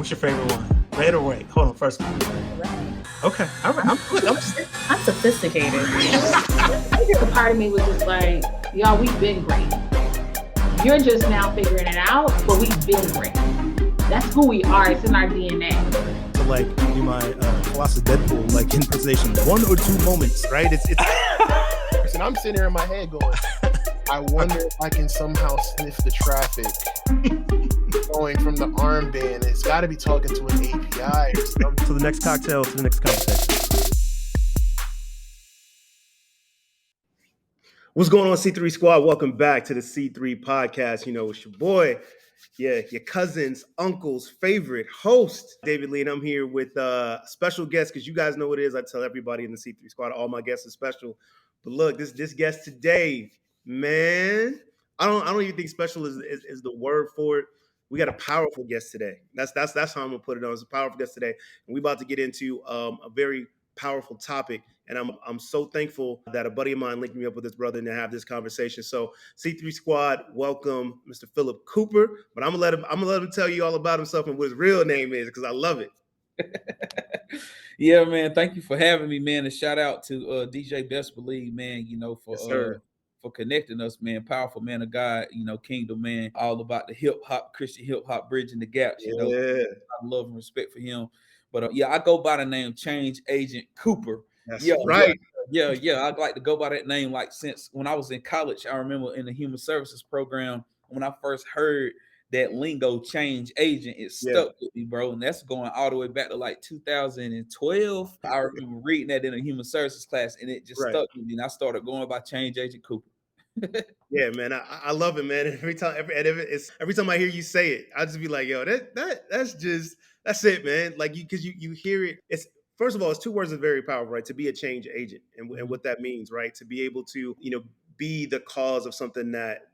What's your favorite one? Red or white? Hold on, first. Okay, all right. I'm sophisticated. A part of me was just like, y'all, we've been great. You're just now figuring it out, but we've been great. That's who we are. It's in our DNA. To like do my Colossus Deadpool like impersonation, 1 or 2 moments, right? It's. And I'm sitting there in my head going, I wonder if I can somehow sniff the traffic going from the armband. It's got to be talking to an API or something. To the next cocktail, to the next conversation. What's going on, C3 Squad? Welcome back to the C3 podcast. You know, it's your boy, your cousin's uncle's favorite host, David Lee, and I'm here with special guests because you guys know what it is. I tell everybody in the C3 Squad, all my guests are special. But look, this guest today, man, I don't even think special is the word for it. We got a powerful guest today. That's how I'm gonna put it on. It's a powerful guest today, and we about to get into a very powerful topic. And I'm so thankful that a buddy of mine linked me up with this brother and to have this conversation. So C3 Squad, welcome Mr. Phillip Cooper. But I'm gonna let him tell you all about himself and what his real name is because I love it. Yeah, man. Thank you for having me, man. And shout out to DJ Best Believe, man. You know, for connecting us, man. Powerful man of God, you know, kingdom man, all about the hip hop, Christian hip hop, bridging the gaps. You know, I love and respect for him. But yeah, I go by the name ChangeAgent Cooper. That's right. Yeah. I'd like to go by that name like since when I was in college. I remember in the human services program when I first heard that lingo, change agent, it stuck with me, bro. And that's going all the way back to like 2012. I remember reading that in a human services class, and it just stuck with me. And I started going by ChangeAgent Cooper. Yeah, man, I love it, man. Every time I hear you say it, I just be like, yo, that's it, man. Like because you hear it. It's first of all, it's 2 words that are very powerful, right? To be a change agent, and what that means, right? To be able to, be the cause of something that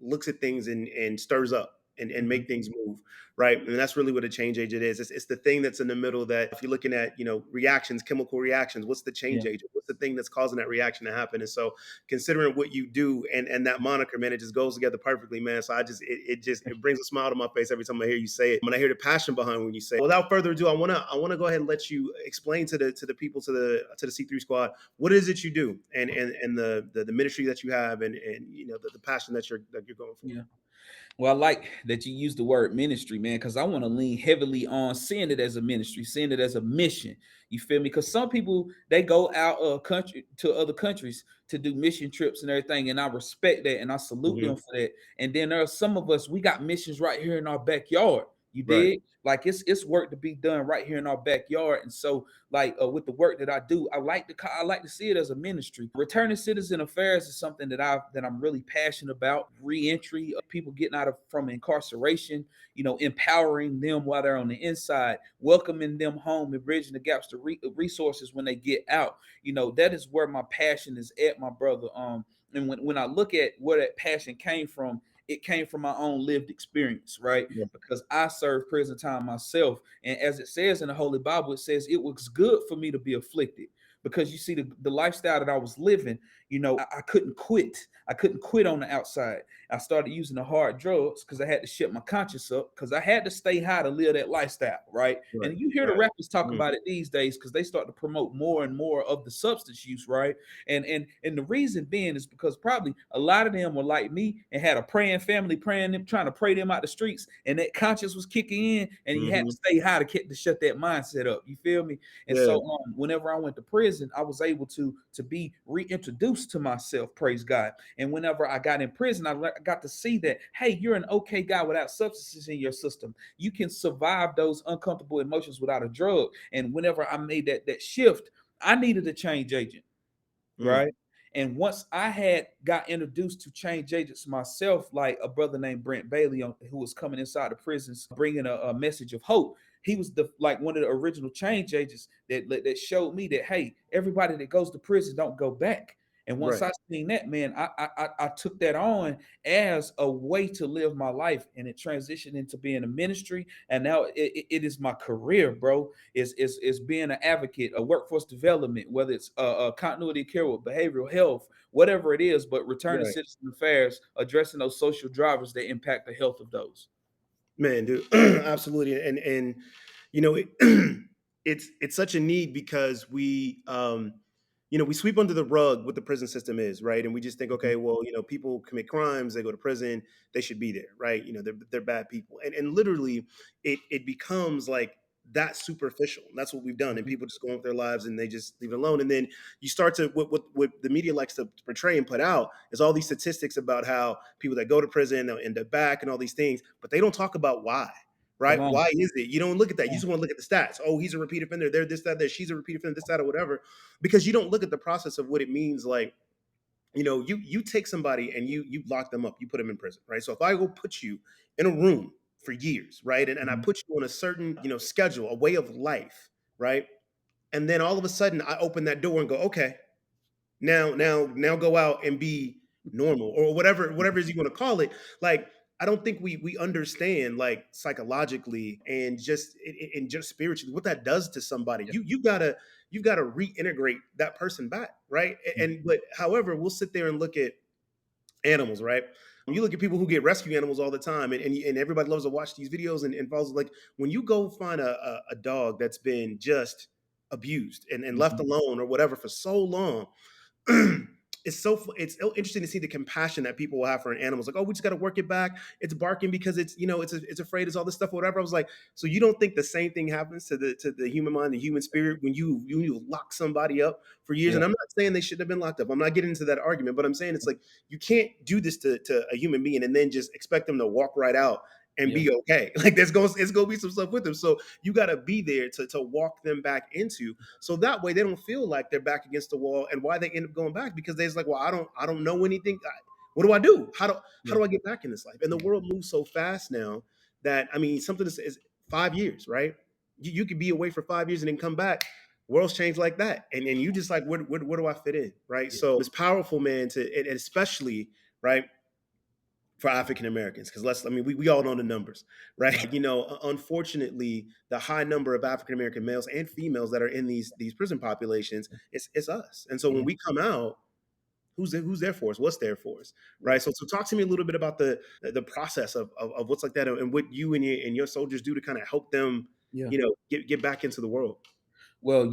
looks at things and stirs up and make things move, right? And that's really what a change agent is. It's the thing that's in the middle that if you're looking at, reactions, chemical reactions, what's the change agent? What's the thing that's causing that reaction to happen? And so considering what you do and that moniker, man, it just goes together perfectly, man. So it brings a smile to my face every time I hear you say it. When I hear the passion behind when you say it. Without further ado, I want to go ahead and let you explain to the people, to the C3 Squad, what is it you do and the ministry that you have and the passion that you're going for. Yeah. Well, I like that you use the word ministry, man, because I want to lean heavily on seeing it as a ministry, seeing it as a mission. You feel me? Because some people, they go out of country to other countries to do mission trips and everything. And I respect that. And I salute them for that. And then there are some of us, we got missions right here in our backyard. You dig? Like it's work to be done right here in our backyard. And so like with the work that I do, I like to see it as a ministry. Returning citizen affairs is something that I'm really passionate about. Reentry of people getting out from incarceration, empowering them while they're on the inside, welcoming them home and bridging the gaps to resources when they get out. That is where my passion is at, my brother. And when I look at where that passion came from, it came from my own lived experience, right? Yeah. Because I served prison time myself. And as it says in the Holy Bible, it says it was good for me to be afflicted. Because you see the lifestyle that I was living, I couldn't quit. I couldn't quit on the outside. I started using the hard drugs because I had to shut my conscience up because I had to stay high to live that lifestyle, right? And you hear the rappers talk about it these days because they start to promote more and more of the substance use, right? And the reason being is because probably a lot of them were like me and had a praying family praying them, trying to pray them out the streets, and that conscience was kicking in, and you had to stay high to shut that mindset up. You feel me? And so whenever I went to prison, I was able to be reintroduced to myself, praise God. And whenever I got in prison, I got to see that, hey, you're an okay guy without substances in your system. You can survive those uncomfortable emotions without a drug. And whenever I made that shift, I needed a change agent, right? And once I got introduced to change agents myself, like a brother named Brent Bailey, who was coming inside the prisons, bringing a message of hope. He was one of the original change agents that showed me that, hey, everybody that goes to prison don't go back. And once I seen that, man, I took that on as a way to live my life, and it transitioned into being a ministry. And now it is my career, bro. Is being an advocate, a workforce development, whether it's a continuity of care with behavioral health, whatever it is, but returning citizen affairs, addressing those social drivers that impact the health of those. Man, dude, absolutely, and you know, it's such a need because we sweep under the rug what the prison system is, right? And we just think, okay, well, people commit crimes, they go to prison, they should be there, right? They're bad people, and literally, it becomes like that superficial. That's what we've done, and Mhm. people just go on with their lives and they just leave it alone. And then you start to what the media likes to portray and put out is all these statistics about how people that go to prison they'll end up back and all these things, but they don't talk about why. Come Right? on. Why is it? You don't look at that. You Come just want to look at the stats. Oh, he's a repeat offender. They're this, that, there. She's a repeat offender, this, that, or whatever. Because you don't look at the process of what it means. Like, you take somebody and you lock them up. You put them in prison, right? So if I go put you in a room for years, right, and I on. put you on a certain schedule, a way of life, right, and then all of a sudden I open that door and go, okay, now go out and be normal or whatever it is you want to call it. Like, I don't think we understand, like, psychologically and just spiritually what that does to somebody. Yeah. You've got to reintegrate that person back, right? And but however, we'll sit there and look at animals, right? You look at people who get rescue animals all the time, and everybody loves to watch these videos and follows. Like, when you go find a dog that's been just abused and left Mhm. alone or whatever for so long, it's so interesting to see the compassion that people will have for an animal. It's like, oh, we just got to work it back. It's barking because it's afraid. It's all this stuff, or whatever. I was like, so you don't think the same thing happens to the human mind, the human spirit, when you lock somebody up for years? Yeah. And I'm not saying they shouldn't have been locked up. I'm not getting into that argument, but I'm saying it's like you can't do this to a human being and then just expect them to walk right out and Yeah. be okay. Like, it's gonna be some stuff with them. So you got to be there to walk them back into, so that way they don't feel like they're back against the wall. And why they end up going back, because they're like, well, I don't know anything. What do I do? How do how Yeah. do I get back in this life? And the world moves so fast now that, I mean, something is 5 years, right? You could be away for 5 years and then come back. World's changed like that, and you just like, where do I fit in, right? Yeah. So it's powerful, man, and especially, right, for African Americans, because we all know the numbers, right? Unfortunately, the high number of African American males and females that are in these prison populations, it's us. And so when Yeah. we come out, who's there for us? What's there for us, Yeah. right? So talk to me a little bit about the process of what's like that, and what you and your soldiers do to kind of help them, Yeah. get back into the world. Well,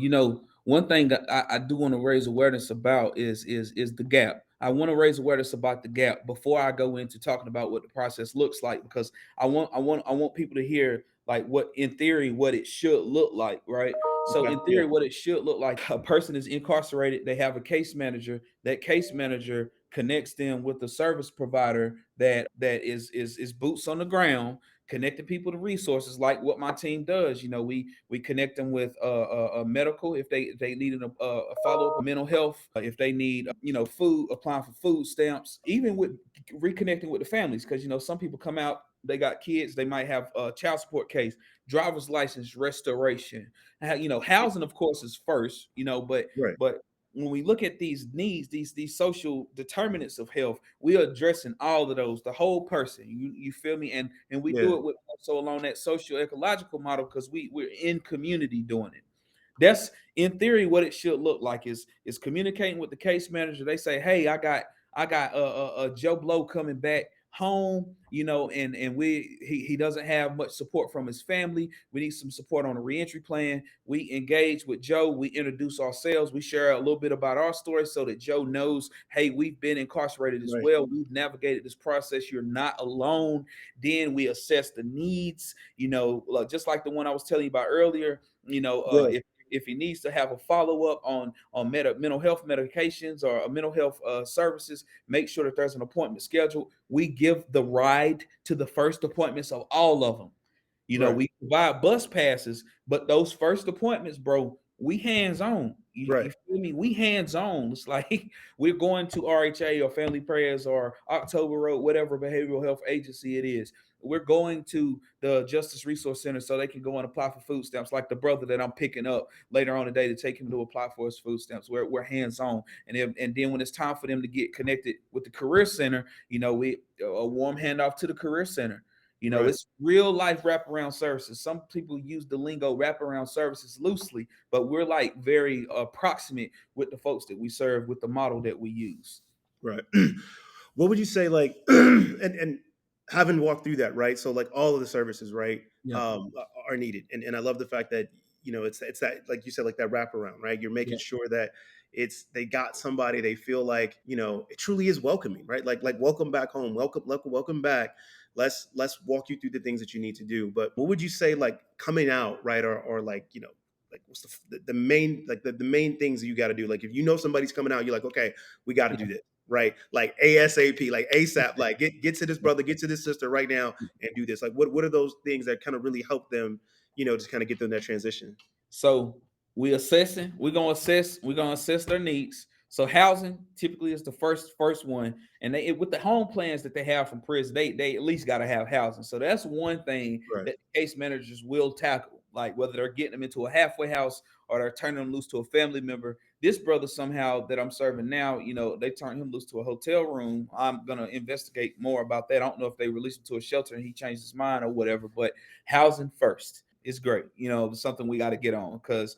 one thing that I do want to raise awareness about is the gap. I want to raise awareness about the gap before I go into talking about what the process looks like, because I want people to hear, like, what in theory what it should look like, right? So Okay. in Yeah. theory, what it should look like: a person is incarcerated, they have a case manager. That case manager connects them with the service provider that is boots on the ground, connecting people to resources like what my team does. We connect them with a medical if they need a follow up, mental health, if they need food, applying for food stamps, even with reconnecting with the families, because some people come out, they got kids, they might have a child support case, driver's license restoration. Housing, of course, is first. But Right. but when we look at these needs, these social determinants of health, we are addressing all of those, the whole person. You feel me? And we Yeah. do it with also along that social ecological model, because we're in community doing it. That's in theory what it should look like, is communicating with the case manager. They say, hey, I got a Joe Blow coming back home, and he doesn't have much support from his family. We need some support on a reentry plan. We engage with Joe, we introduce ourselves, we share a little bit about our story so that Joe knows, hey, we've been incarcerated as Right. well, we've navigated this process, you're not alone. Then we assess the needs, like, just like the one I was telling you about earlier. Yeah. If he needs to have a follow up on mental health medications or mental health services, make sure that there's an appointment scheduled. We give the ride to the first appointments of all of them. Right. We provide bus passes, but those first appointments, bro, we hands on. You Right. feel me? We hands on. It's like we're going to RHA or Family Prayers or October Road, whatever behavioral health agency it is. We're going to the Justice Resource Center so they can go and apply for food stamps, like the brother that I'm picking up later on today to take him to apply for his food stamps. We're hands on. And then when it's time for them to get connected with the Career Center, we a warm handoff to the Career Center. Right. It's real life wraparound services. Some people use the lingo wraparound services loosely, but we're like very proximate with the folks that we serve with the model that we use. Right. What would you say, like, and having walked through that, right? So like all of the services, right, Yeah, are needed, and I love the fact that it's that, like you said, like that wraparound, right? You're making yeah. sure that they got somebody they feel like it truly is welcoming, right? Like welcome back home, welcome back. Let's walk you through the things that you need to do. But what would you say, like coming out, right, or like like what's the main, like the main things that you got to do? Like if somebody's coming out, you're like, okay, we got to do this, right? Like ASAP, like ASAP, like get to this brother, get to this sister right now and do this. Like what are those things that kind of really help them, just kind of get them that transition? So we're gonna assess their needs. So housing typically is the first one, and with the home plans that they have from prison, they at least got to have housing. So that's one thing Right. that case managers will tackle, like whether they're getting them into a halfway house or they're turning them loose to a family member. This brother somehow that I'm serving now, they turned him loose to a hotel room. I'm gonna investigate more about that. I don't know if they released him to a shelter and he changed his mind or whatever, but housing first is great. Something we got to get on, because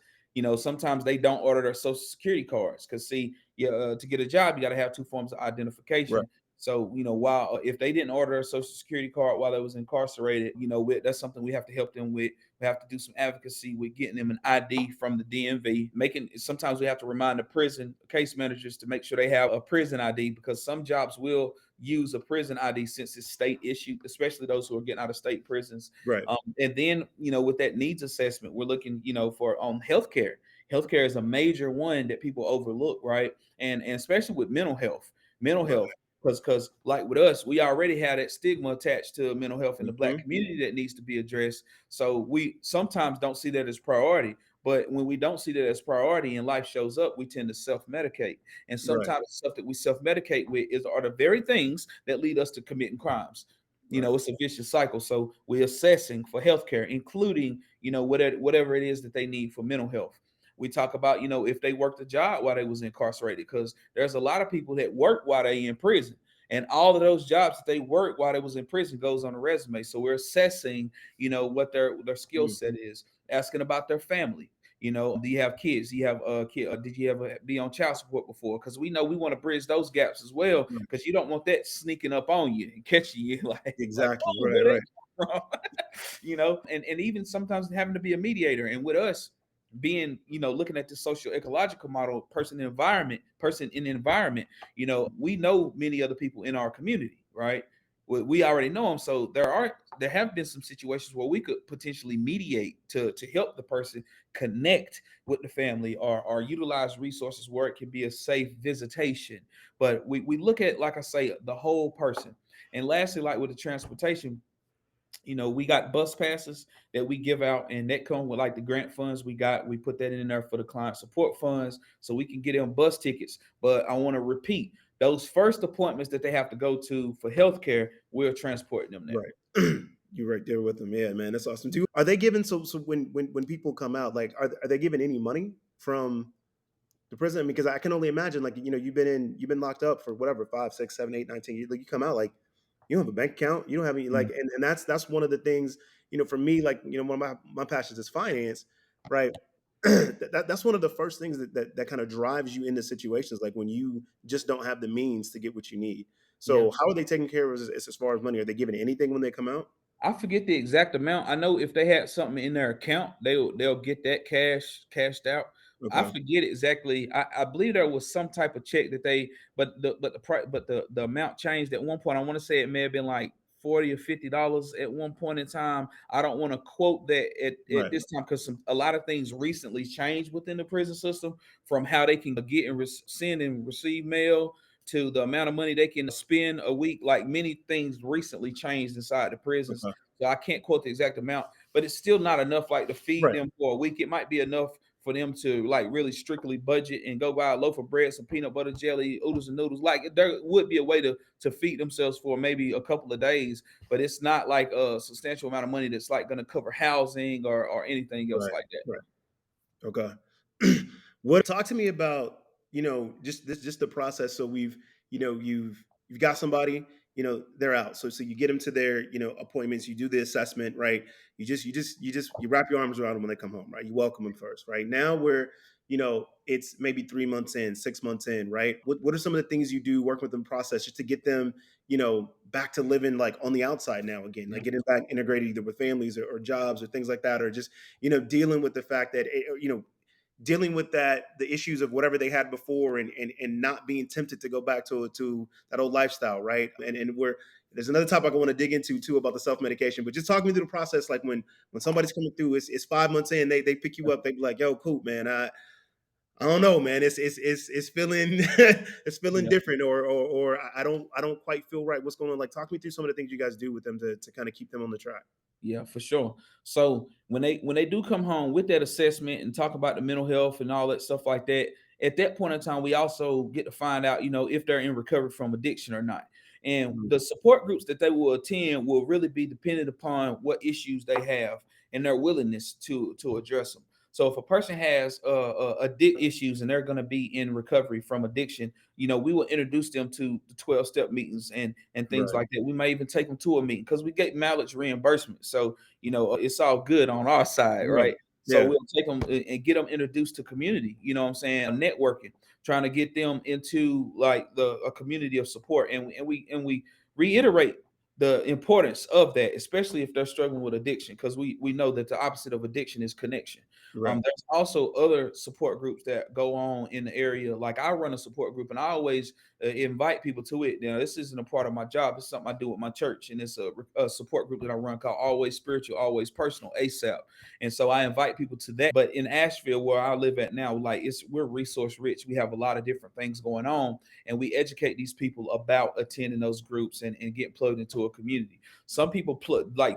sometimes they don't order their social security cards, because see, to get a job, you got to have two forms of Right. identification. So, while if they didn't order a social security card while they was incarcerated, that's something we have to help them with. We have to do some advocacy with getting them an ID from the DMV. Sometimes we have to remind the prison case managers to make sure they have a prison ID, because some jobs will use a prison ID since it's state issued, especially those who are getting out of state prisons. Right. And then, with that needs assessment, we're looking, for healthcare. Healthcare is a major one that people overlook, right? And especially with mental Right. health, because like with us, we already had that stigma attached to mental health in the Black Mhm. community that needs to be addressed. So we sometimes don't see that as priority. But when we don't see that as priority and life shows up, we tend to self-medicate. And Right. sometimes the stuff that we self-medicate with are the very things that lead us to committing crimes. Right. It's a vicious cycle. So we're assessing for healthcare, including, whatever it is that they need for mental health. We talk about, if they worked a job while they was incarcerated, because there's a lot of people that work while they in prison. And all of those jobs that they work while they was in prison goes on a resume. So we're assessing, what their skill set Mhm. is, asking about their family. Do you have kids? Do you have a kid? Did you ever be on child support before? Because we know we want to bridge those gaps as well. Right. Because you don't want that sneaking up on you and catching you like, Exactly. oh, Right. where Right. that come from? And even sometimes having to be a mediator. And with us being, looking at the social ecological model, person in environment, we know many other people in our community, right? We already know them. So there have been some situations where we could potentially mediate to help the person connect with the family, or utilize resources where it can be a safe visitation. But we look at, like I say, the whole person. And lastly, like with the transportation, we got bus passes that we give out, and that come with like the grant funds we put that in there for the client support funds, so we can get them bus tickets. But I want to repeat, those first appointments that they have to go to for healthcare, we're transporting them there. Right. You're right there with them. Yeah, man, that's awesome too. Are they given, so when people come out, like are they given any money from the prison? Because I can only imagine, like, you've been locked up for whatever, 5, 6, 7, 8, 9, 10 years. Like you come out, like you don't have a bank account, you don't have any, Yeah. like, and that's one of the things, for me, like, one of my passions is finance, right? That's one of the first things that kind of drives you into situations like when you just don't have the means to get what you need. Yeah. So how are they taking care of as far as money? Are they giving anything when they come out? I forget the exact amount. I know if they had something in their account, they'll get that cashed out. I Okay. forget exactly. I believe there was some type of check that the amount changed at one point. I want to say it may have been like $40 or $50 at one point in time. I don't want to quote that at Right. this time, because a lot of things recently changed within the prison system, from how they can get and send and receive mail to the amount of money they can spend a week. Like many things recently changed inside the prisons. Okay. So I can't quote the exact amount, but it's still not enough like to feed Right. them for a week. It might be enough for them to like really strictly budget and go buy a loaf of bread, some peanut butter jelly, oodles and noodles. Like there would be a way to feed themselves for maybe a couple of days, but it's not like a substantial amount of money that's like going to cover housing or anything else Right. like that. Right. Okay. What talk to me about, just the process. So you've got somebody, they're out. So you get them to their, appointments, you do the assessment, right? You wrap your arms around them when they come home, right? You welcome them first, right? Now it's maybe 3 months in, 6 months in, right? What are some of the things you do working with them process just to get them, back to living like on the outside now again, Yeah. like getting back integrated either with families or jobs or things like that, or just, dealing with the fact that, dealing with the issues of whatever they had before, and not being tempted to go back to that old lifestyle, right? And where there's another topic I want to dig into too about the self-medication, but just talk me through the process. Like when somebody's coming through, it's 5 months in, they pick you up, they be like, yo, cool, man. I don't know, man. It's feeling it's feeling Yeah. different, or I don't quite feel right. What's going on? Like, talk me through some of the things you guys do with them to kind of keep them on the track. Yeah, for sure. So when they do come home with that assessment and talk about the mental health and all that stuff like that, at that point in time, we also get to find out, if they're in recovery from addiction or not. And Mhm. the support groups that they will attend will really be dependent upon what issues they have and their willingness to address them. So if a person has addict issues and they're going to be in recovery from addiction, we will introduce them to the 12-step meetings and things Right. like that. We may even take them to a meeting because we get mileage reimbursement. So, it's all good on our side, Right. right? So Yeah. we'll take them and get them introduced to community, you know what I'm saying? Networking, trying to get them into like a community of support. And we reiterate the importance of that, especially if they're struggling with addiction, because we know that the opposite of addiction is connection. Right. There's also other support groups that go on in the area. Like I run a support group, and I always invite people to it. Now, this isn't a part of my job; it's something I do with my church, and it's a support group that I run called Always Spiritual, Always Personal (ASAP). And so I invite people to that. But in Asheville, where I live at now, like we're resource rich. We have a lot of different things going on, and we educate these people about attending those groups and get plugged into a community. Some people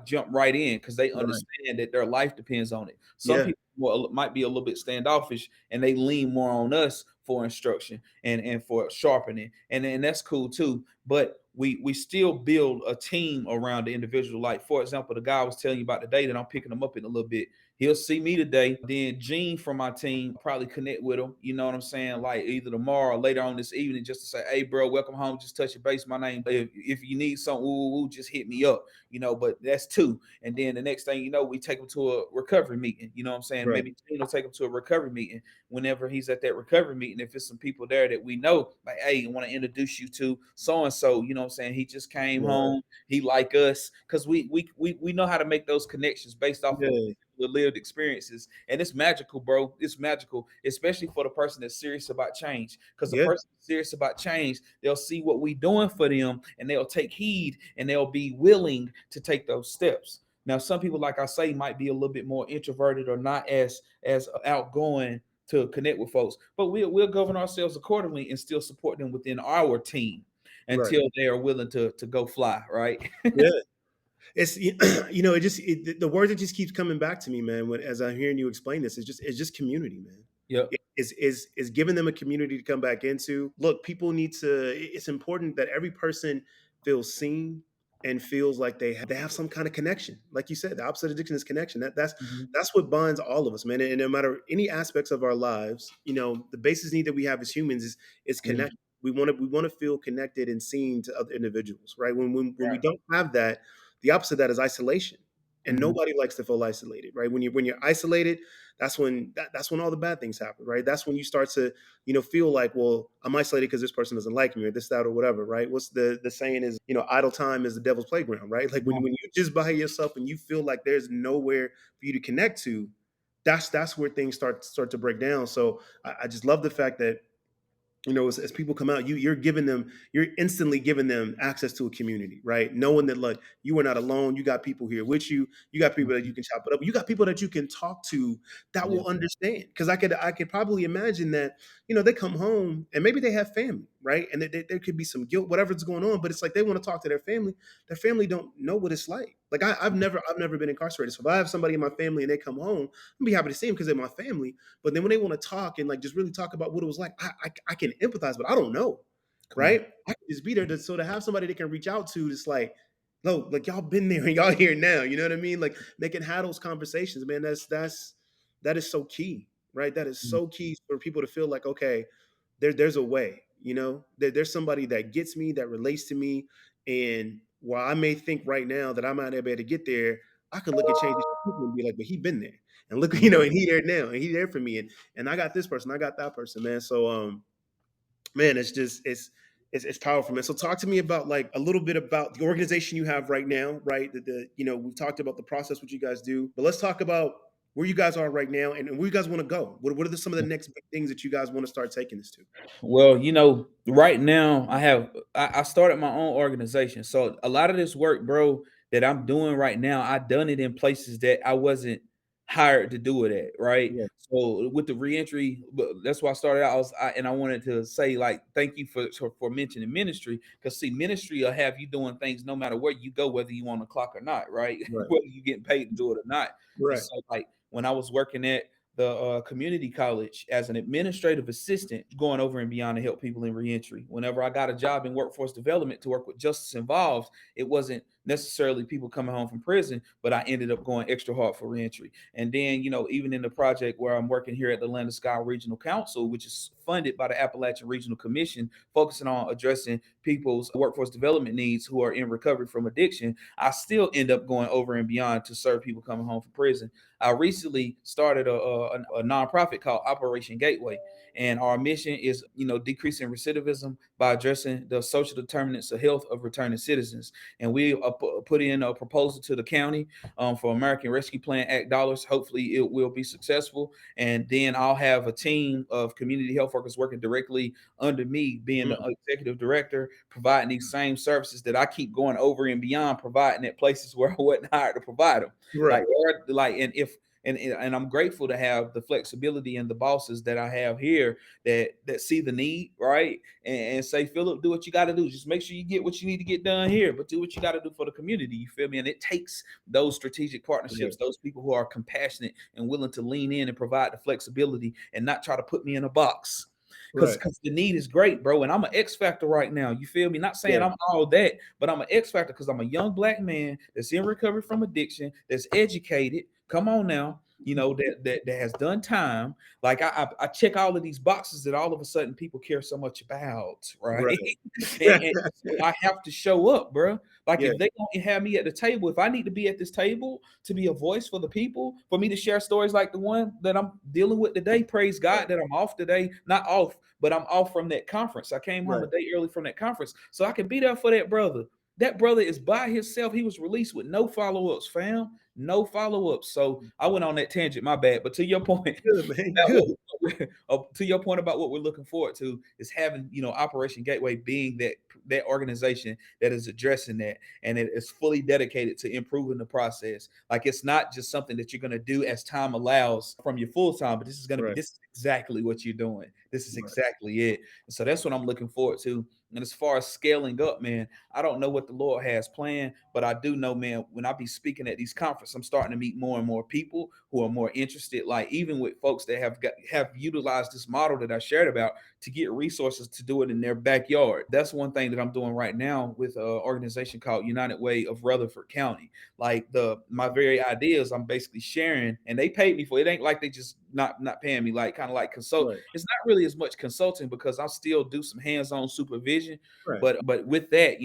jump right in because they Right. understand that their life depends on it. Some Yeah. people might be a little bit standoffish and they lean more on us for instruction and for sharpening, and that's cool too. But we still build a team around the individual. Like, for example, the guy I was telling you about today that I'm picking him up in a little bit, he'll see me today. Then Gene from my team probably connect with him. You know what I'm saying? Like either tomorrow or later on this evening, just to say, hey, bro, welcome home. Just touch your base. My name. If you need something, just hit me up. But that's two. And then the next thing you know, we take him to a recovery meeting. You know what I'm saying? Right. Maybe Gene will take him to a recovery meeting. Whenever he's at that recovery meeting, if it's some people there that we know, like, hey, I want to introduce you to so and so. You know what I'm saying? He just came Yeah. home. He like us because we know how to make those connections based off of Yeah. the lived experiences. And it's magical, bro. It's magical, especially for the person that's serious about change. Because the Yeah. person serious about change, they'll see what we doing for them and they'll take heed and they'll be willing to take those steps. Now, some people, like I say, might be a little bit more introverted or not as outgoing to connect with folks, but we'll govern ourselves accordingly and still support them within our team Right. until they are willing to go fly, right? Yeah. It's the word that just keeps coming back to me, man. As I'm hearing you explain this, it's just community, man. Yep. Is giving them a community to come back into. Look, people need to. It's important that every person feels seen and feels like they have some kind of connection. Like you said, the opposite of addiction is connection. Mhm. That's what binds all of us, man. And no matter any aspects of our lives, the basic need that we have as humans is Yeah. connection. We want to feel connected and seen to other individuals, right? When we Right. don't have that, the opposite of that is isolation. And Mhm. nobody likes to feel isolated, right? When you're isolated, that's when all the bad things happen, right? That's when you start to, feel like, well, I'm isolated because this person doesn't like me or this, that, or whatever, right? What's the saying is, idle time is the devil's playground, right? Like when you're just by yourself and you feel like there's nowhere for you to connect to, that's where things start to break down. So I just love the fact that as people come out, you're instantly giving them access to a community, right? Knowing that, like, you are not alone. You got people here with you. You got people that you can chop it up. You got people that you can talk to that Yeah. will understand. Because I could probably imagine that, they come home and maybe they have family, right? And there could be some guilt, whatever's going on. But it's like they want to talk to their family. Their family don't know what it's like. Like I've never been incarcerated. So if I have somebody in my family and they come home, I'm be happy to see them because they're my family. But then when they want to talk and like just really talk about what it was like, I can empathize, but I don't know, Come on. right? I can just be there to have somebody they can reach out to. It's no, like y'all been there and y'all here now. You know what I mean? Like they can have those conversations, man. That is so key, right? That is Mm. so key for people to feel like, okay, there's a way. There's somebody that gets me, that relates to me, and while I may think right now that I might not be able to get there, I can look at change and be like, but he been there. and look, you know, and he there now, and he there for me, and I got this person, I got that person, man. So man, it's just it's powerful, man. So talk to me about like a little bit about the organization you have right now, right? The you know, we've talked about the process, what you guys do, but let's talk about where you guys are right now and where you guys want to go. What are some of the next big things that you guys want to start taking this to? Well, right now I started my own organization. So a lot of this work, bro, that I'm doing right now, I done it in places that I wasn't hired to do it at, right? Yeah, So with the reentry, that's why I started out. And I wanted to say like thank you for mentioning ministry, because see, ministry will have you doing things no matter where you go, whether you on the clock or not, right? right, Whether you getting paid to do it or not. And right, so like when I was working at the community college as an administrative assistant, going over and beyond to help people in reentry. Whenever I got a job in workforce development to work with justice involved, it wasn't necessarily people coming home from prison, but I ended up going extra hard for reentry. And then, even in the project where I'm working here at the Land of Sky Regional Council, which is funded by the Appalachian Regional Commission, focusing on addressing people's workforce development needs who are in recovery from addiction, I still end up going over and beyond to serve people coming home from prison. I recently started a nonprofit called Operation Gateway, and our mission is, decreasing recidivism by addressing the social determinants of health of returning citizens. And we put in a proposal to the county for American Rescue Plan Act dollars. Hopefully, it will be successful, and then I'll have a team of community health workers working directly under me, being the executive director, providing these same services that I keep going over and beyond providing at places where I wasn't hired to provide them. right, And if and I'm grateful to have the flexibility and the bosses that I have here that see the need, right? And say, Philip, do what you got to do. Just make sure you get what you need to get done here, but do what you got to do for the community. You feel me? And it takes those strategic partnerships, those people who are compassionate and willing to lean in and provide the flexibility and not try to put me in a box. Because right, the need is great, bro. And I'm an X factor right now. You feel me? Not saying yeah, I'm all that, but I'm an X factor because I'm a young black man that's in recovery from addiction, that's educated. Come on now, that has done time. Like I check all of these boxes that all of a sudden people care so much about, right? right, and so I have to show up, bro. Like yeah, if they don't have me at the table, if I need to be at this table to be a voice for the people, for me to share stories like the one that I'm dealing with today, praise God that I'm off today, not off, but I'm off from that conference. I came home right, a day early from that conference, so I can be there for that brother. That brother is by himself. He was released with no follow-ups, fam. No follow-ups. So I went on that tangent, my bad. But to your point, good, man, about good, to your point about what we're looking forward to is having, Operation Gateway being that organization that is addressing that, and it is fully dedicated to improving the process. Like it's not just something that you're going to do as time allows from your full time, but this right, is exactly what you're doing. This is right, exactly it. And so that's what I'm looking forward to. And as far as scaling up, man, I don't know what the Lord has planned, but I do know, man, when I be speaking at these conferences, I'm starting to meet more and more people who are more interested. Like even with folks that have utilized this model that I shared about to get resources to do it in their backyard. That's one thing that I'm doing right now with an organization called United Way of Rutherford County. Like my very ideas, I'm basically sharing, and they paid me for it. It ain't like they just not paying me, like kind of like consult. right, It's not really as much consulting because I still do some hands-on supervision. right, But with that,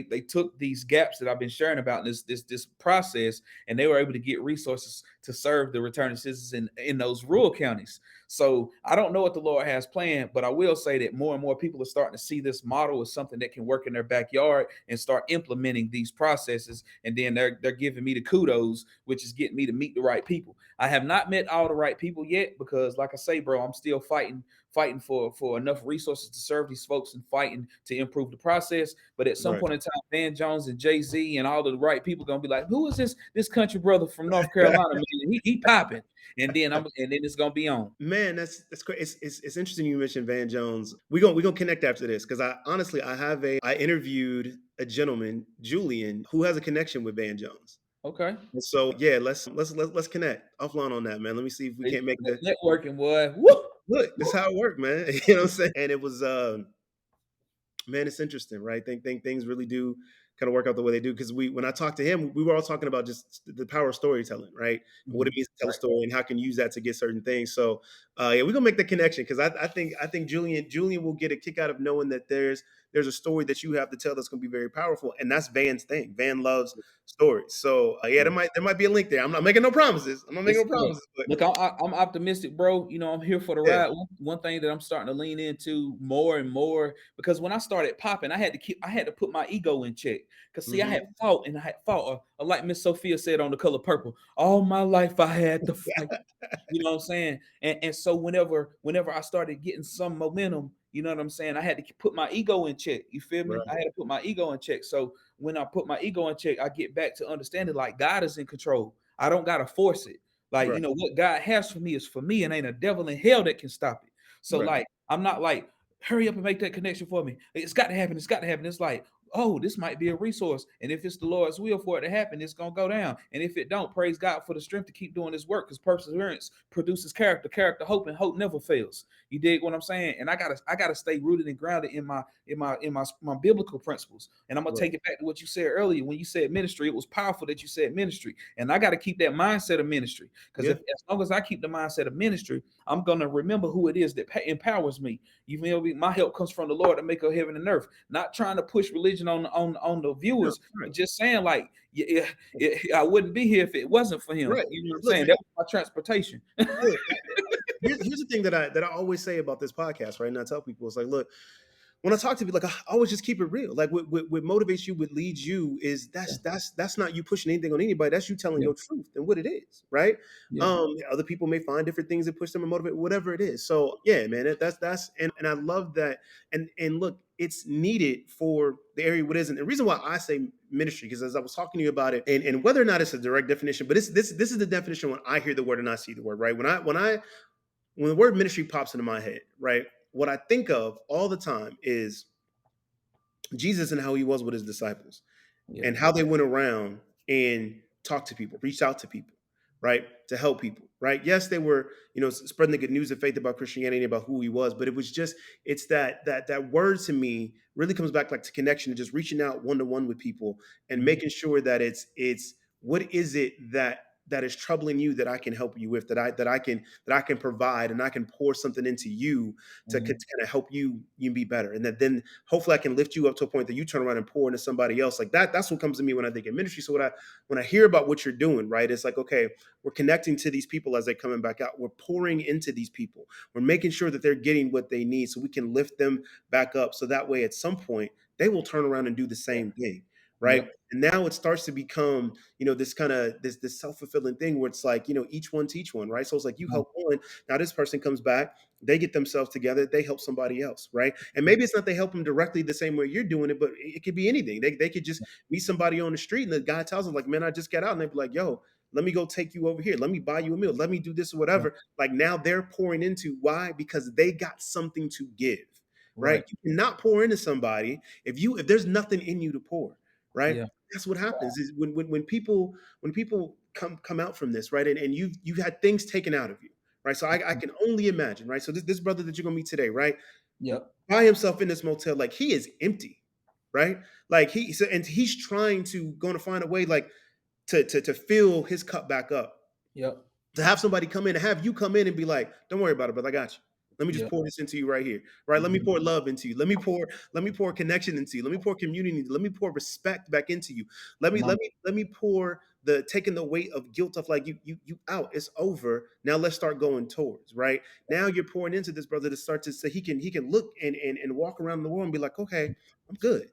they took these gaps that I've been sharing about in this process, and they were able to get resources to serve the returning citizens in those rural counties. So I don't know what the Lord has planned, but I will say that more and more people are starting to see this model as something that can work in their backyard and start implementing these processes. And then they're giving me the kudos, which is getting me to meet the right people. I have not met all the right people yet because, like I say, bro, I'm still fighting for enough resources to serve these folks and fighting to improve the process. But at some right. point in time, Van Jones and Jay-Z and all the right people gonna be like, who is this country brother from North Carolina? Man? He popping. And then it's gonna be on. Man, that's great. It's interesting you mentioned Van Jones. We gonna connect after this because I interviewed a gentleman, Julian, who has a connection with Van Jones. Okay. And so yeah, let's connect offline on that, man. Let me see if we can't make the Networking, boy. Woo! look. This is how it worked, man. You know what I'm saying? And it was man, it's interesting, right? Think things really do kind of work out the way they do. Because when I talked to him, we were all talking about just the power of storytelling, right? And what it means to tell a story and how can you use that to get certain things. So yeah, we're gonna make the connection because I think Julian will get a kick out of knowing that there's there's a story that you have to tell that's going to be very powerful, and that's Van's thing. Van loves stories. So yeah, there might be a link there. I'm not making no promises. I'm not making no promises, but Look, I'm optimistic, bro. You know, I'm here for the yeah. ride. One thing that I'm starting to lean into more and more, because when I started popping, I had to put my ego in check. Cause see, I had fought, like Miss Sophia said on The Color Purple. All my life I had to fight. You know what I'm saying? And so whenever I started getting some momentum, you know what I'm saying, I had to put my ego in check. You feel me? Right. I had to put my ego in check. So when I put my ego in check, I get back to understanding like God is in control. I don't gotta force it. Like, Right. you know, what God has for me is for me, and ain't a devil in hell that can stop it. So Right. like, I'm not like, hurry up and make that connection for me. It's got to happen. It's got to happen. It's like, oh, this might be a resource. And if it's the Lord's will for it to happen, it's going to go down. And if it don't, praise God for the strength to keep doing this work, because perseverance produces character, hope, and hope never fails. You dig what I'm saying? And I gotta stay rooted and grounded in my biblical principles. And I'm gonna take it back to what you said earlier. When you said ministry, it was powerful that you said ministry. And I got to keep that mindset of ministry. Because as long as I keep the mindset of ministry, I'm gonna remember who it is that empowers me. You feel me? My help comes from the Lord to make of heaven and earth. Not trying to push religion on the viewers, but just saying like, I wouldn't be here if it wasn't for him. Right. You know what I'm Look, saying? That was my transportation. look, here's the thing that I always say about this podcast, right? And I tell people, it's like, look, when I talk to people, like I always just keep it real. Like what motivates you, what leads you is that's not you pushing anything on anybody. That's you telling your truth and what it is, right? Other people may find different things that push them and motivate, whatever it is. So yeah, man, that's and I love that. And look, it's needed for the area what isn't. The reason why I say ministry, because as I was talking to you about it, and whether or not it's a direct definition, but this is the definition when I hear the word and I see the word, right? When the word ministry pops into my head, right? What I think of all the time is Jesus and how he was with his disciples and how they went around and talked to people, reached out to people, right? To help people, right? Yes, they were, spreading the good news of faith about Christianity, about who he was, but it's that word to me really comes back like to connection and just reaching out one-to-one with people and making sure that it's what is it that is troubling you that I can help you with, that I can provide, and I can pour something into you to kind of help you be better. And that then hopefully I can lift you up to a point that you turn around and pour into somebody else. Like that's what comes to me when I think of ministry. So when I hear about what you're doing, right, it's like, okay, we're connecting to these people as they're coming back out. We're pouring into these people. We're making sure that they're getting what they need so we can lift them back up. So that way at some point they will turn around and do the same thing. Right. And now it starts to become, this kind of this self-fulfilling thing where it's like, each one teach one. Right. So it's like you help one. Now this person comes back, they get themselves together, they help somebody else. Right. And maybe it's not they help them directly the same way you're doing it, but it could be anything. They could just meet somebody on the street and the guy tells them, like, man, I just got out. And they'd be like, yo, let me go take you over here. Let me buy you a meal. Let me do this or whatever. Like now they're pouring into why? Because they got something to give. Right. You cannot pour into somebody if there's nothing in you to pour. Right. That's what happens is when people come out from this, right. And you've had things taken out of you. Right. So I can only imagine. Right. So this brother that you're going to meet today, right. By himself in this motel, like he is empty. Right. Like and he's trying to find a way like to fill his cup back up. To have somebody come in, to have you come in and be like, don't worry about it, but I got you. Let me just pour this into you right here. Right. Let me pour love into you. Let me pour connection into you. Let me pour community. Let me pour respect back into you. Let me pour the taking the weight of guilt of like you out. It's over. Now let's start going towards, right? Now you're pouring into this brother to start to say he can look and walk around the world and be like, okay, I'm good.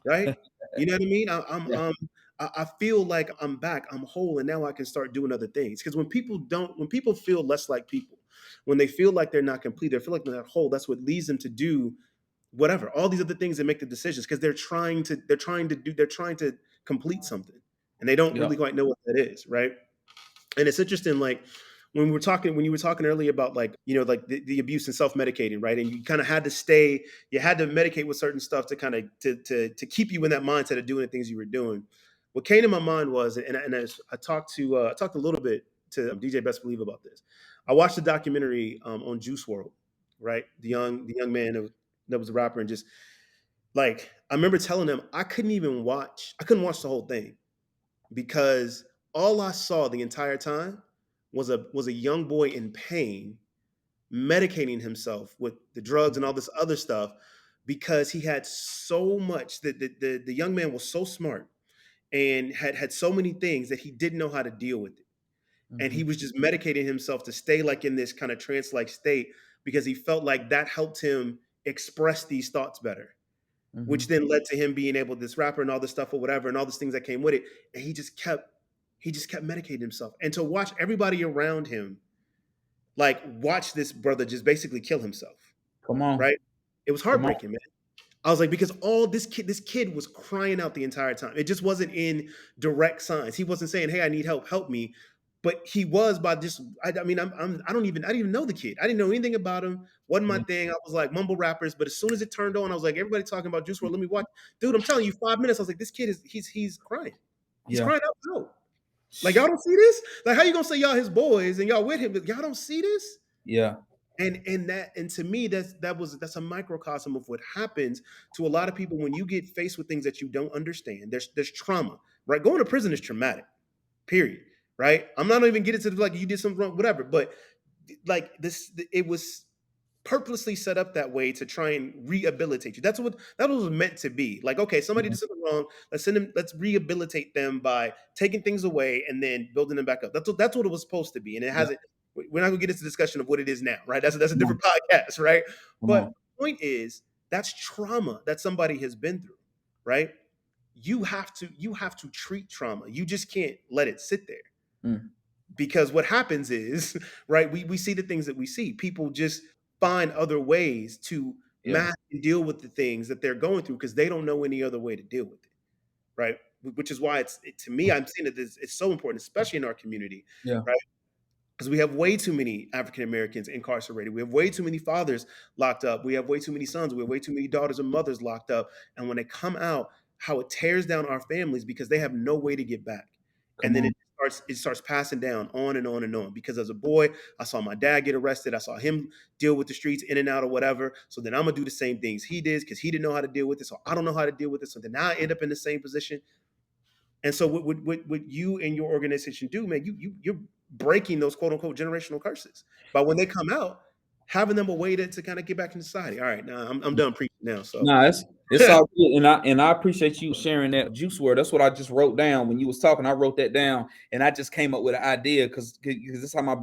Right. You know what I mean? I feel like I'm back, I'm whole, and now I can start doing other things. Because when people feel less like people, when they feel like they're not complete, they feel like they're not whole, that's what leads them to do whatever, all these other things that make the decisions, because they're trying to complete something, and they don't really quite know what that is, right? And it's interesting, like when you were talking earlier about like, like the abuse and self-medicating, right? And you kind of had to medicate with certain stuff to kind of to keep you in that mindset of doing the things you were doing. What came to my mind was, and as I talked a little bit to DJ Best Believe about this. I watched a documentary on Juice World, right? The young man that was a rapper, and just like I remember telling him I couldn't watch the whole thing because all I saw the entire time was a young boy in pain medicating himself with the drugs and all this other stuff because he had so much that the young man was so smart and had so many things that he didn't know how to deal with it. And he Mhm. was just medicating himself to stay like in this kind of trance-like state because he felt like that helped him express these thoughts better, which Mhm. then led to him being able to this rapper and all this stuff or whatever and all these things that came with it. And he just kept medicating himself. And to watch everybody around him like watch this brother just basically kill himself, Come on. right? It was Come on. heartbreaking, man. I was like, because all this kid was crying out the entire time. It just wasn't in direct signs. He wasn't saying, "Hey, I need help, help me," but he was by just. I mean, I didn't even know the kid. I didn't know anything about him. Wasn't my Yeah. thing. I was like mumble rappers, but as soon as it turned on, I was like, everybody talking about Juice WRLD. Let me watch, dude. I'm telling you, 5 minutes. I was like, this kid is he's crying. He's Yeah. crying out loud. Like y'all don't see this. Like how you gonna say y'all his boys and y'all with him, but y'all don't see this? Yeah. And to me that's a microcosm of what happens to a lot of people when you get faced with things that you don't understand. There's trauma, right? Going to prison is traumatic, period, right? I'm not even getting to like you did something wrong, whatever, but like this, it was purposely set up that way to try and rehabilitate you. That was meant to be. Like, okay, somebody Mhm. did something wrong. Let's rehabilitate them by taking things away and then building them back up. That's what it was supposed to be. And it Yeah. hasn't. We're not gonna get into discussion of what it is now, right? That's a Come on. different podcast, right? Come But on. the point is that's trauma that somebody has been through, right? You have to treat trauma. You just can't let it sit there Mm. because what happens is right we see the things that we see. People just find other ways to Yeah. mask and deal with the things that they're going through because they don't know any other way to deal with it, right? Which is why to me I'm seeing that it's so important, especially in our community, Yeah. right? Because we have way too many African Americans incarcerated. We have way too many fathers locked up. We have way too many sons. We have way too many daughters and mothers locked up. And when they come out, how it tears down our families because they have no way to get back. And Come then on. it starts passing down on and on and on. Because as a boy, I saw my dad get arrested. I saw him deal with the streets in and out or whatever. So then I'm gonna do the same things he did because he didn't know how to deal with it. So I don't know how to deal with it. So then now I end up in the same position. And so what you and your organization do, man, you're breaking those quote unquote generational curses. But when they come out, having them a way to kind of get back in society. All right, now I'm done preaching now. So No, it's all good, and I appreciate you sharing that Juice WRLD. That's what I just wrote down when you was talking. I wrote that down, and I just came up with an idea because this is how my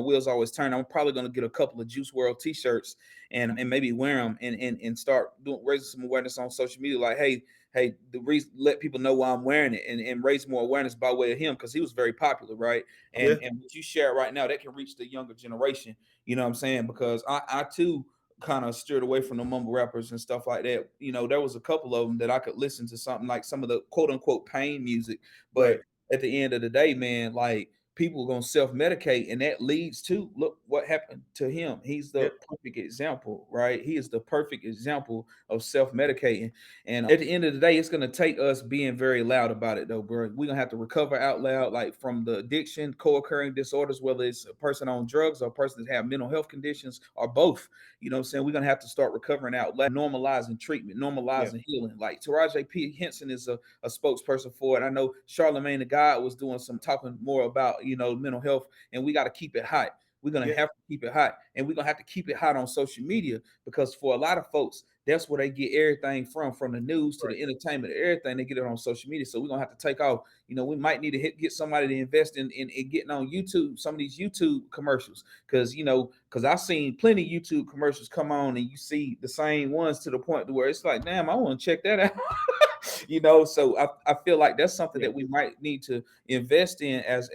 wheels always turn. I'm probably gonna get a couple of Juice WRLD t-shirts and maybe wear them and start raising some awareness on social media. Like, hey, the reason let people know why I'm wearing it and raise more awareness by way of him because he was very popular, right? yeah, And what you share right now that can reach the younger generation. You know what I'm saying? Because I too kind of steered away from the mumble rappers and stuff like that. You know, there was a couple of them that I could listen to something like some of the quote unquote pain music, right, but at the end of the day, man, like people are gonna self-medicate, and that leads to look what happened to him. He's yeah, the perfect example, right? He is the perfect example of self-medicating. And at the end of the day, it's gonna take us being very loud about it, though, bro. We're gonna have to recover out loud, like from the addiction, co-occurring disorders, whether it's a person on drugs or a person that have mental health conditions or both. You know what I'm saying? We're gonna have to start recovering out loud, normalizing treatment, yeah, normalizing healing. Like Taraji P. Henson is a spokesperson for it. I know Charlamagne the God was doing some talking more about, mental health, and we got to keep it hot. We're gonna yeah, have to keep it hot, and we're gonna have to keep it hot on social media because for a lot of folks, that's where they get everything from the news to right, the entertainment, everything they get it on social media. So we're gonna have to take off. We might need to get somebody to invest in getting on YouTube, some of these YouTube commercials, because I've seen plenty of YouTube commercials come on, and you see the same ones to the point to where it's like, damn, I want to check that out. So I feel like that's something yeah, that we might need to invest in as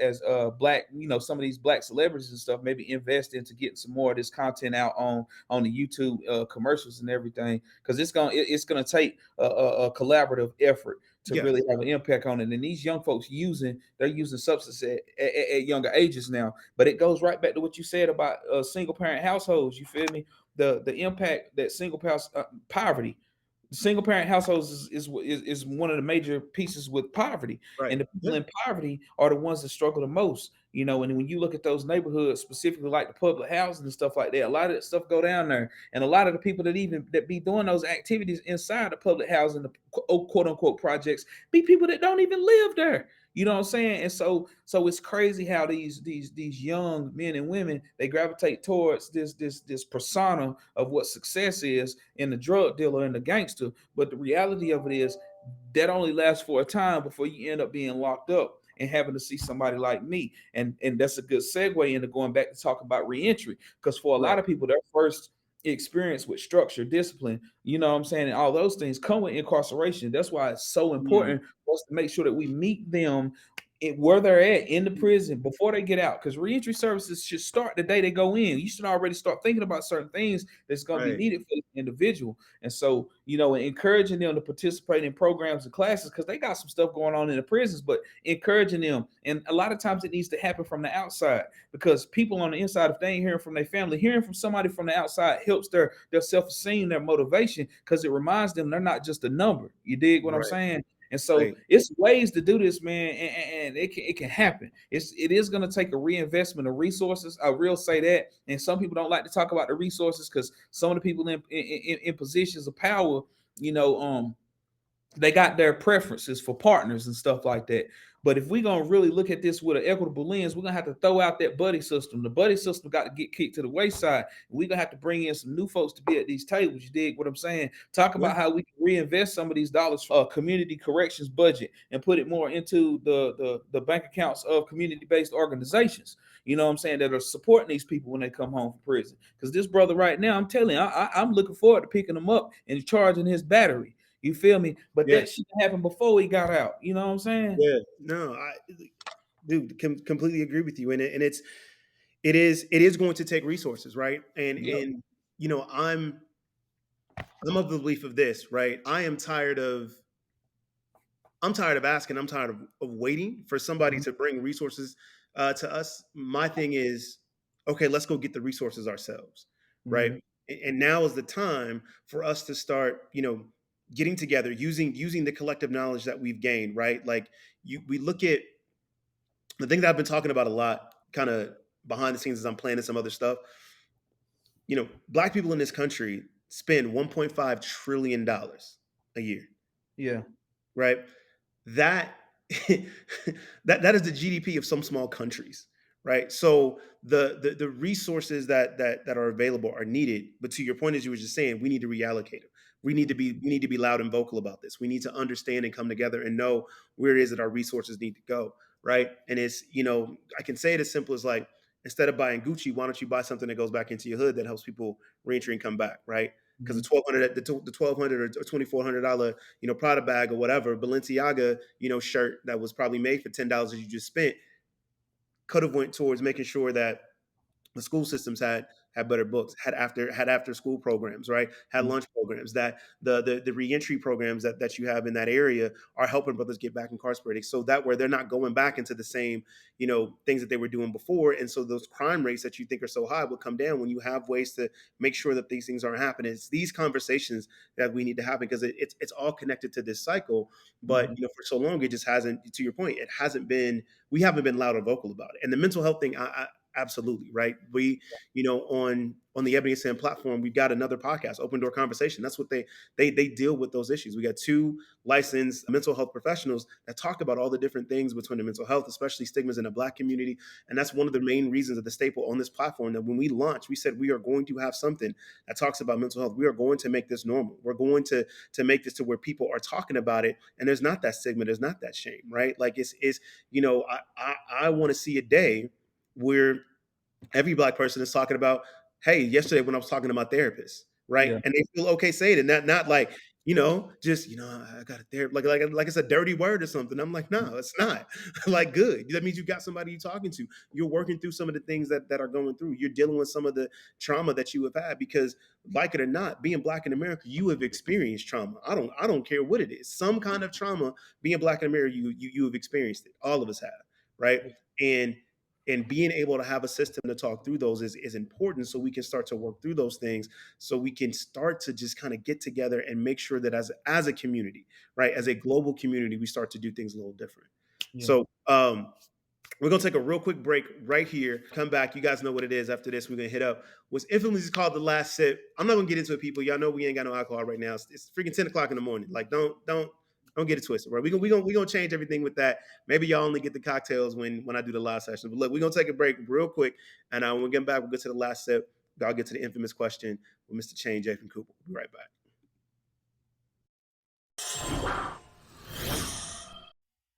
black, some of these black celebrities and stuff, maybe invest into getting some more of this content out on the YouTube commercials and everything, because it's gonna take a collaborative effort to yeah, really have an impact on it. And these young folks they're using substances at younger ages now. But it goes right back to what you said about single parent households. You feel me? The impact that single parent poverty, single parent households is one of the major pieces with poverty, right, and the yeah, people in poverty are the ones that struggle the most. And when you look at those neighborhoods, specifically like the public housing and stuff like that, a lot of that stuff go down there, and a lot of the people that be doing those activities inside the public housing, the quote unquote projects, be people that don't even live there. You know what I'm saying? And so it's crazy how these young men and women, they gravitate towards this persona of what success is in the drug dealer and the gangster. But the reality of it is that only lasts for a time before you end up being locked up and having to see somebody like me. And that's a good segue into going back to talk about reentry. Because for a lot Right. of people, their first experience with structure, discipline, you know what I'm saying, and all those things come with incarceration. That's why it's so Mm, important for us to make sure that we meet them where they're at in the prison before they get out. Because reentry services should start the day they go in. You should already start thinking about certain things that's going to be right. needed for the individual. And so, encouraging them to participate in programs and classes, because they got some stuff going on in the prisons, but encouraging them. And a lot of times it needs to happen from the outside, because people on the inside, if they ain't hearing from their family, hearing from somebody from the outside helps their self-esteem, their motivation, because it reminds them they're not just a number. You dig what I'm Right. saying? And so Right. it's ways to do this, man, and it can happen. It is going to take a reinvestment of resources. I will say that. And some people don't like to talk about the resources because some of the people in positions of power, you know, they got their preferences for partners and stuff like that. But if we're gonna really look at this with an equitable lens, we're gonna have to throw out that buddy system. The buddy system got to get kicked to the wayside. We're gonna have to bring in some new folks to be at these tables. You dig what I'm saying? Talk Yeah. about how we can reinvest some of these dollars for community corrections budget and put it more into the bank accounts of community-based organizations. You know what I'm saying, that are supporting these people when they come home from prison. Because this brother right now, I'm telling you, I'm looking forward to picking him up and charging his battery. You feel me? But Yeah. that shit happened before he got out. You know what I'm saying? Yeah. No, dude, completely agree with you. And it is going to take resources, right? And Yep. and I'm of the belief of this, right? I'm tired of asking. I'm tired of waiting for somebody Mhm. to bring resources to us. My thing is, okay, let's go get the resources ourselves, right? Mhm. And now is the time for us to start, getting together, using the collective knowledge that we've gained, right? Like we look at the thing that I've been talking about a lot, kind of behind the scenes as I'm planning some other stuff. Black people in this country spend $1.5 trillion a year, Yeah. right? That that is the GDP of some small countries, right? So the resources that are available are needed. But to your point, as you were just saying, we need to reallocate them. We need to be loud and vocal about this. We need to understand and come together and know where it is that our resources need to go, right? And it's I can say it as simple as like, instead of buying Gucci, why don't you buy something that goes back into your hood that helps people reentry and come back, right? Because Mhm. the 1,200 or $2,400 Prada bag or whatever, Balenciaga, shirt that was probably made for $10 that you just spent could have went towards making sure that the school systems had better books, had after school programs, right? Had Mhm. lunch programs, that the reentry programs that you have in that area are helping brothers get back incarcerated, so that where they're not going back into the same things that they were doing before. And so those crime rates that you think are so high will come down when you have ways to make sure that these things aren't happening. It's these conversations that we need to happen, because it's all connected to this cycle. But Mhm. for so long, it just hasn't, to your point, it hasn't been, we haven't been loud or vocal about it. And the mental health thing, I absolutely, right. We, on the Ebony Ascent platform, we've got another podcast, Open Door Conversation. That's what they deal with those issues. We got two licensed mental health professionals that talk about all the different things between the mental health, especially stigmas in the Black community. And that's one of the main reasons of the staple on this platform, that when we launched, we said we are going to have something that talks about mental health. We are going to make this normal. We're going to make this to where people are talking about it, and there's not that stigma, there's not that shame, right? Like it's I want to see a day where every Black person is talking about, hey, yesterday when I was talking to my therapist, right? Yeah. And they feel okay saying it, not like, just, I got a therapist, like it's a dirty word or something. I'm like, no, it's not. Like, good. That means you got somebody you're talking to. You're working through some of the things that are going through. You're dealing with some of the trauma that you have had, because like it or not, being Black in America, you have experienced trauma. I don't care what it is. Some kind of trauma, being Black in America, you have experienced it. All of us have, right? And being able to have a system to talk through those is important, so we can start to work through those things, so we can start to just kind of get together and make sure that as a community, right, as a global community, we start to do things a little different. Yeah. So we're gonna take a real quick break right here. Come back. You guys know what it is. After this, we're gonna hit up what's infamously called the last sip. I'm not gonna get into it, people. Y'all know we ain't got no alcohol right now. It's freaking 10 o'clock in the morning. Like, don't. Don't get it twisted, right? We gonna change everything with that. Maybe y'all only get the cocktails when I do the live session. But look, we're gonna take a break real quick, and when we get back, we'll get to the last step. I'll get to the infamous question with Mr. ChangeAgent Cooper. We'll be right back.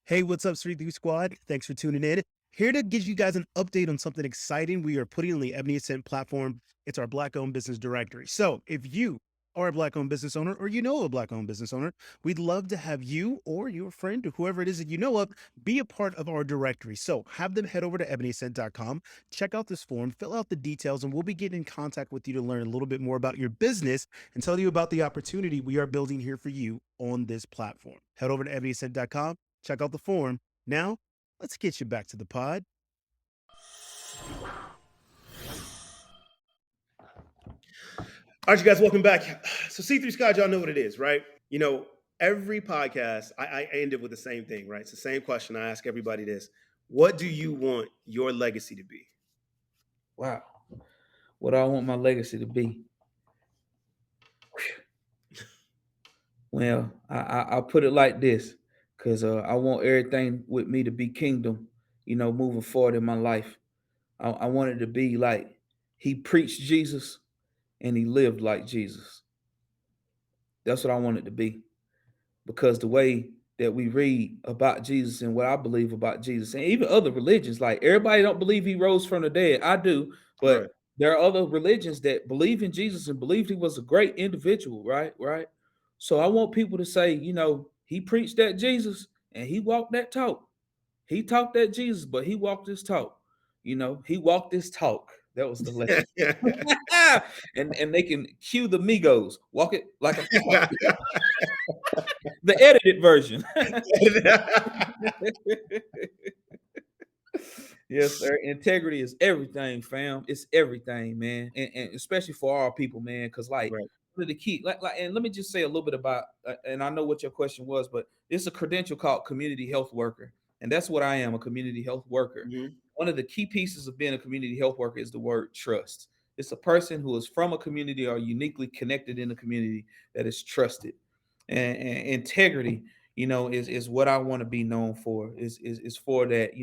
Hey, what's up, Street 3 Squad? Thanks for tuning in. Here to give you guys an update on something exciting we are putting on the Ebony Ascent platform. It's our Black-owned business directory. So if you are a Black-owned business owner, or you know a Black-owned business owner, we'd love to have you or your friend or whoever it is that you know of be a part of our directory. So have them head over to ebonyascent.com, check out this form, fill out the details, and we'll be getting in contact with you to learn a little bit more about your business and tell you about the opportunity we are building here for you on this platform. Head over to ebonyascent.com, check out the form. Now, let's get you back to the pod. All right, you guys, welcome back. So C3 Scott, y'all know what it is, right? You know, every podcast, I end it with the same thing, right? It's the same question. I ask everybody this. What do you want your legacy to be? Wow. What do I want my legacy to be? Well, I'll put it like this, because I want everything with me to be kingdom, moving forward in my life. I want it to be like he preached Jesus and he lived like Jesus. That's what I want it to be. Because the way that we read about Jesus and what I believe about Jesus, and even other religions, like everybody don't believe he rose from the dead. I do, but Right. there are other religions that believe in Jesus and believed he was a great individual, right? So I want people to say, he preached that Jesus and he walked that talk. He talked that Jesus, but he walked this talk. He walked this talk. That was the lesson. and they can cue the Migos. Walk it like a talk. The edited version. Yes, sir. Integrity is everything, fam. It's everything, man, and especially for our people, man. Because like Right. one of the key, and let me just say a little bit about, and I know what your question was, but it's a credential called community health worker, and that's what I am, a community health worker. Mhm. One of the key pieces of being a community health worker is the word trust. It's a person who is from a community or uniquely connected in a community that is trusted, and integrity is what I want to be known for. Is for that.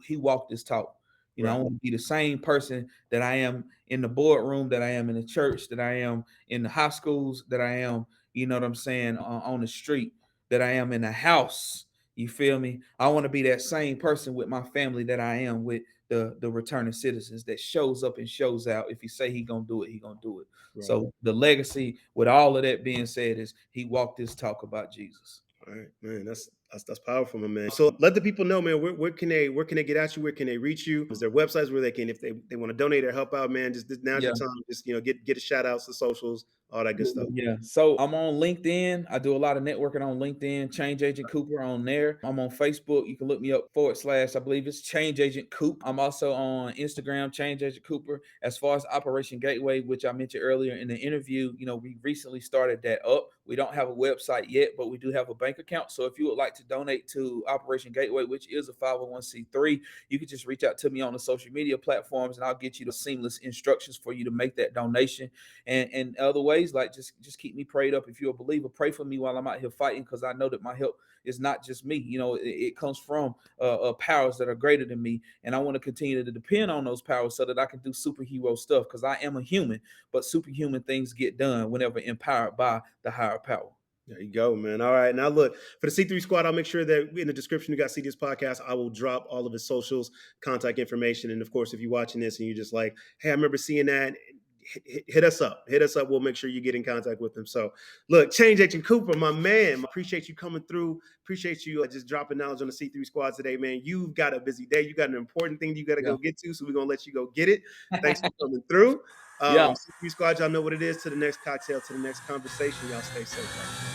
He walked this talk. I Right. want to be the same person that I am in the boardroom, that I am in the church, that I am in the high schools, that I am, what I'm saying, on the street, that I am in the house. You feel me? I want to be that same person with my family that I am with the returning citizens, that shows up and shows out. If he say he gonna do it, he gonna do it. Right. So the legacy, with all of that being said, is he walked this talk about Jesus. All right, man. That's powerful, my man. So let the people know, man. Where can they get at you? Where can they reach you? Is there websites where they can, if they want to donate or help out, man? Just now's your time. Just get a shout outs to socials, all that good stuff. Yeah. So I'm on LinkedIn. I do a lot of networking on LinkedIn. Change Agent Cooper on there. I'm on Facebook. You can look me up / I believe it's Change Agent Coop. I'm also on Instagram, Change Agent Cooper. As far as Operation Gateway, which I mentioned earlier in the interview, we recently started that up. We don't have a website yet, but we do have a bank account. So if you would like to donate to Operation Gateway, which is a 501c3, you can just reach out to me on the social media platforms, and I'll get you the seamless instructions for you to make that donation. And other ways, like just keep me prayed up. If you're a believer, pray for me while I'm out here fighting, because I know that my help is not just me. It comes from powers that are greater than me, and I want to continue to depend on those powers so that I can do superhero stuff, because I am a human, but superhuman things get done whenever empowered by the higher power. There you go, man. All right. Now, look, for the C3 Squad, I'll make sure that in the description you got see this podcast. I will drop all of his socials, contact information. And of course, if you're watching this and you're just like, hey, I remember seeing that, hit us up. Hit us up. We'll make sure you get in contact with him. So, look, Change Agent Cooper, my man. Appreciate you coming through. Appreciate you just dropping knowledge on the C3 Squad today, man. You've got a busy day. You got an important thing you got to go get to. So we're going to let you go get it. Thanks for coming through. C3 Squad, y'all know what it is. To the next cocktail, to the next conversation. Y'all stay safe.